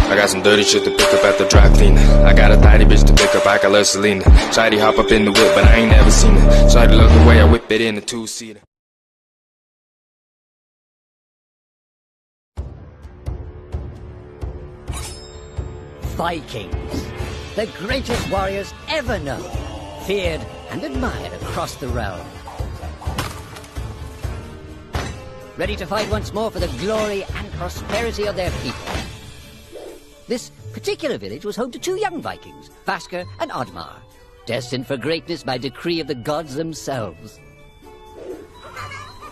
I got some dirty shit to pick up at the dry cleaner. I got a tidy bitch to pick up, I got love Selena. Shawty hop up in the whip, but I ain't never seen her. Shawty love the way I whip it in a two-seater. Vikings, the greatest warriors ever known, feared and admired across the realm. Ready to fight once more for the glory and prosperity of their people. This particular village was home to two young Vikings, Vasker and Oddmar, destined for greatness by decree of the gods themselves.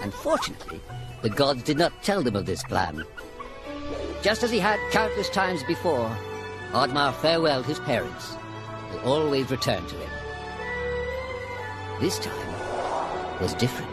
Unfortunately, the gods did not tell them of this plan. Just as he had countless times before, Oddmar farewelled his parents, who always returned to him. This time was different.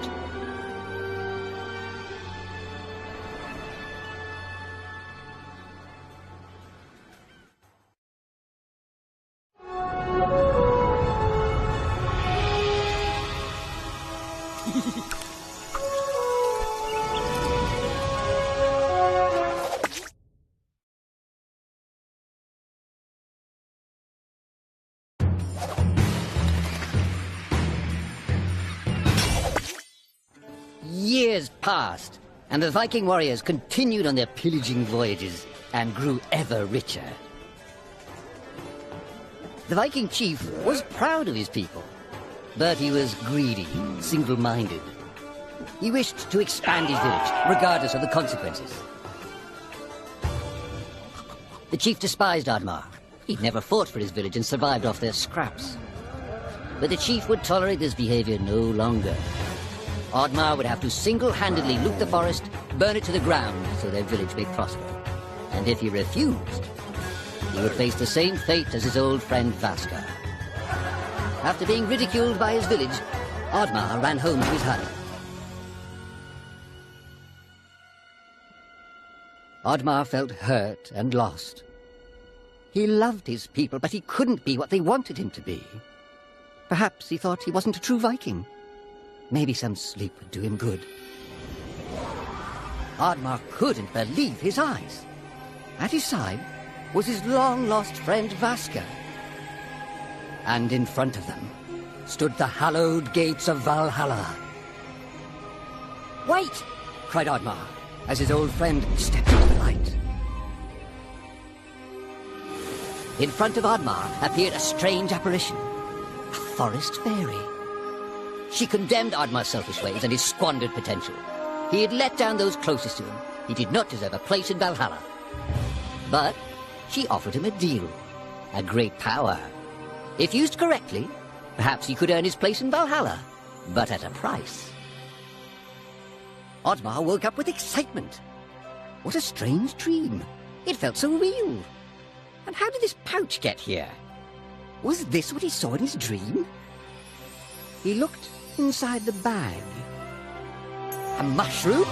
Years passed, and the Viking warriors continued on their pillaging voyages and grew ever richer. The Viking chief was proud of his people, but he was greedy, single-minded. He wished to expand his village, regardless of the consequences. The chief despised Oddmar. He'd never fought for his village and survived off their scraps. But the chief would tolerate this behavior no longer. Oddmar would have to single-handedly loot the forest, burn it to the ground so their village may prosper. And if he refused, he would face the same fate as his old friend Vasker. After being ridiculed by his village, Oddmar ran home to his hut. Oddmar felt hurt and lost. He loved his people, but he couldn't be what they wanted him to be. Perhaps he thought he wasn't a true Viking. Maybe some sleep would do him good. Oddmar couldn't believe his eyes. At his side was his long-lost friend Vasker. And in front of them stood the hallowed gates of Valhalla. "Wait!" cried Oddmar, as his old friend stepped into the light. In front of Oddmar appeared a strange apparition, a forest fairy. She condemned Oddmar's selfish ways and his squandered potential. He had let down those closest to him. He did not deserve a place in Valhalla. But she offered him a deal, a great power. If used correctly, perhaps he could earn his place in Valhalla, but at a price. Oddmar woke up with excitement. What a strange dream. It felt so real. And how did this pouch get here? Was this what he saw in his dream? He looked inside the bag. A mushroom?